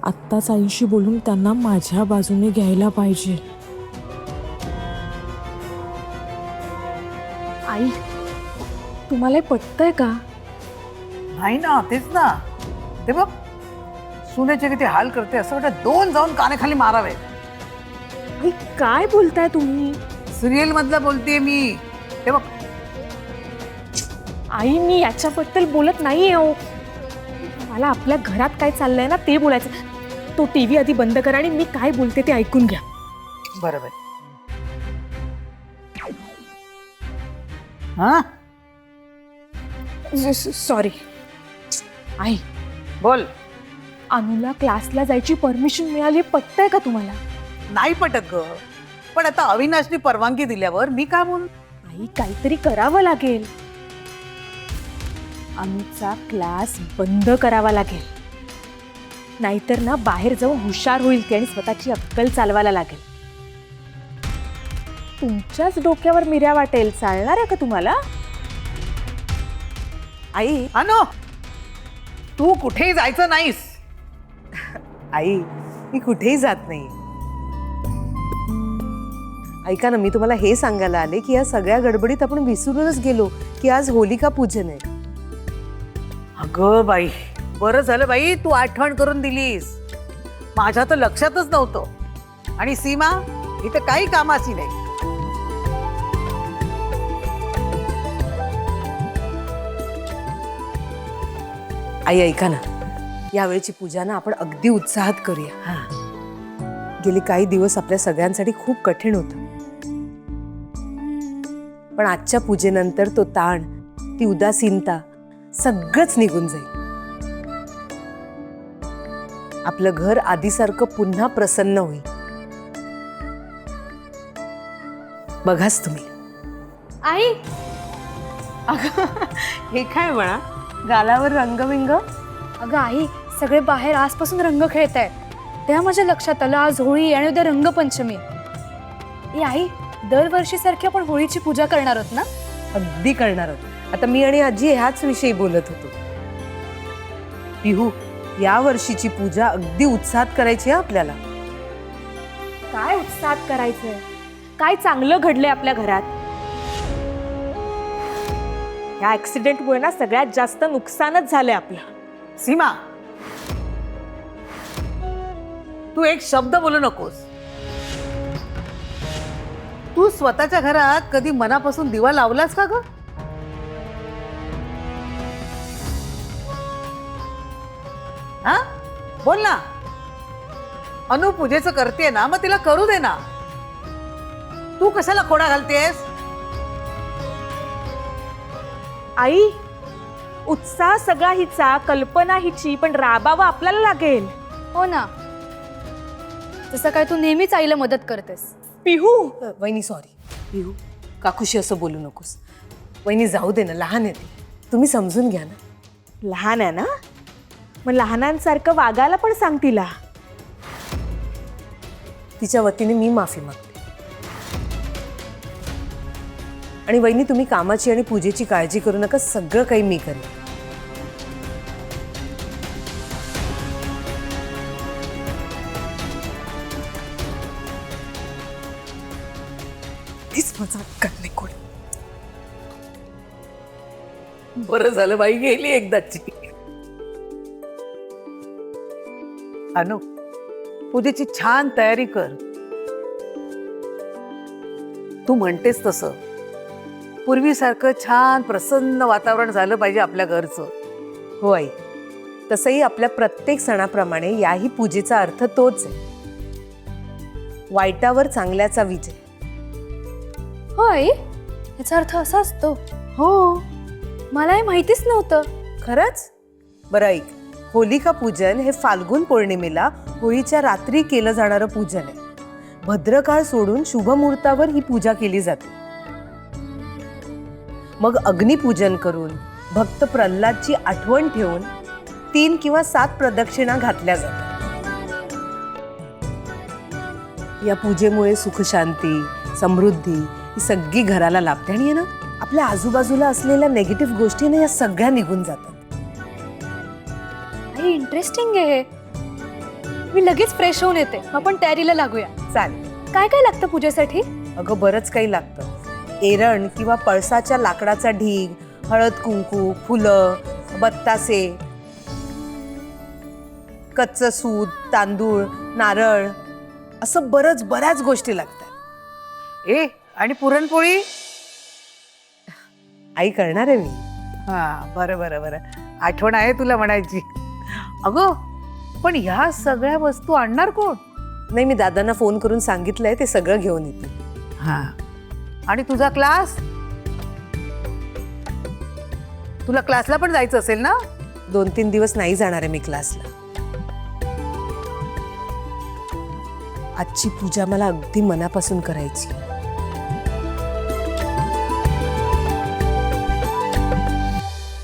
आत्ताच आईशी बोलून त्यांना माझ्या बाजूने घ्यायला पाहिजे. आई, तुम्हाला हे पटतंय का? नाही ना, तेच ना. ते बघ सुनेचे किती हाल करते, असं वाटतं दोन जाऊन कानेखाली मारावे. आई, काय बोलताय तुम्ही? सिरियल मधलं बोलतेय मी. ते बघ आई, मी याच्याबद्दल बोलत नाहीये हो. मला आपल्या घरात काय चाललंय ना ते बोलायचं. तो टीव्ही आधी बंद करा आणि मी काय बोलते ते ऐकून घ्या. बरोबर. हा सॉरी. आई, बोल. अनुला क्लासला जायची परमिशन मिळाली, पटतंय का तुम्हाला? नाही पटत ग, पण आता अविनाशनी परवानगी दिल्यावर मी काय बोलू? आई, काहीतरी करावं लागेल. अनुचा क्लास बंद करावा लागेल, नाहीतर ना बाहेर जाऊन हुशार होईल ती आणि स्वतःची अक्कल चालवायला लागेल. तुमच्याच डोक्यावर मिऱ्या वाटेल, चालणार आहे का तुम्हाला? आई, अनु, तू कुठेही जायचं नाहीस. आई, मी कुठेही जात नाही. ऐका ना, मी तुम्हाला हे सांगायला आले की या सगळ्या गडबडीत आपण विसरूनच गेलो की आज होलिका पूजन आहे. अगं बाई, बरं झालं बाई तू आठवण करून दिलीस. माझ्या तर लक्षातच नव्हतं. आणि सीमा इथं काही कामाची नाही. आई ऐका ना, यावेळची पूजा ना आपण अगदी उत्साहात करूया. गेली काही दिवस आपल्या सगळ्यांसाठी खूप कठीण होतं, पण आजच्या पूजेनंतर तो ताण, ती उदासीनता सगळंच निघून जाईल. आपलं घर आधीसारखं पुन्हा प्रसन्न होईल. बघाच तुम्ही. आई, हे काय म्हणा, गालावर रंगबिंग? अगं आई, सगळे बाहेर आजपासून रंग खेळत आहेत. तेव्हा माझ्या लक्षात आलं आज होळी आणि उद्या रंगपंचमी. ए आई, दरवर्षी सारखी आपण होळीची पूजा करणार आहोत ना? अगदी करणार आहोत. आता मी आणि आजी ह्याच विषयी बोलत होतो. पिहू, या वर्षीची पूजा अगदी उत्साहात करायची आहे आपल्याला. काय उत्साहात करायचंय? काय चांगलं घडलंय आपल्या घरात? या ऍक्सिडेंटमुळे ना सगळ्यात जास्त नुकसानच झालंय आपलं. सीमा, तू एक शब्द बोलू नकोस. तू स्वतःच्या घरात कधी मनापासून दिवा लावलास का ग? हा, बोल ना. अनु पूजेचं करते ना, मग तिला करू दे ना. तू कशाला खोडा घालतेस? आई, उत्साह सगळा हिचा, कल्पना हिची, पण राबावा आपल्याला लागेल. हो ना, तसं काय तू नेहमीच आईला मदत करतेस. पिहू, वहिनी सॉरी. पिहू, काकूशी असं बोलू नकोस. वहिनी जाऊ दे ना, लहान आहे ती. तुम्ही समजून घ्या ना. लहान आहे ना, मग लहानांसारखं वागायला पण सांग तिला. तिच्या वतीने मी माफी मागते. आणि वहिनी, तुम्ही कामाची आणि पूजेची काळजी करू नका, सगळं काही मी करेन. तीच माझा अक्कल नाही कोण. बरं झालं बाई, गेली एकदाची. अनु, पूजेची छान तयारी कर. तू म्हणतेस तसं पूर्वीसारखं छान प्रसन्न वातावरण झालं पाहिजे आपल्या घरचं. हो आई, तसंही आपल्या प्रत्येक सणाप्रमाणे याही पूजेचा अर्थ तोच आहे, वाईटावर चांगल्याचा विजय. होय, याचा अर्थ असा असतो? हो. मला हे माहितीच नव्हतं. खरंच? बरं ऐक, होलिका पूजन हे फाल्गुन पौर्णिमेला होळीच्या रात्री केलं जाणारं पूजन आहे. भद्रकाळ सोडून शुभमुहूर्तावर ही पूजा केली जाते. मग अग्निपूजन करून भक्त प्रल्हादची आठवण ठेवून 3 किंवा 7 प्रदक्षिणा घातल्या जातात. या पूजेमुळे सुखशांती, समृद्धी ही सगळी घराला लाभते आणि ना आपल्या आजूबाजूला असलेल्या नेगेटिव्ह गोष्टी ना या सगळ्या निघून जातात. आई, इंटरेस्टिंग आहे हे. मी लगेच फ्रेश होऊन येते. आपण तयारीला लागूया. चालेल. काय काय लागतं पूजेसाठी? अगं बरंच काही लागतं. एरण किंवा पळसाच्या लाकडाचा ढीग, हळद कुंकू, फुलं, बत्तासे, कच्चं सूत, तांदूळ, नारळ, असं बऱ्याच गोष्टी लागतात. ए आणि पुरणपोळी. आई करणार आहे मी. हा बरं बरं बरं, आठवण आहे तुला म्हणायची. अगं पण ह्या सगळ्या वस्तू आणणार कोण? नाही, मी दादांना फोन करून सांगितलंय, ते सगळं घेऊन येतील. हा, आणि तुझा क्लास? तुला क्लासला पण जायचं असेल ना? 2-3 दिवस नाही जाणार आहे मी क्लासला. आजची पूजा मला अगदी मनापासून करायची.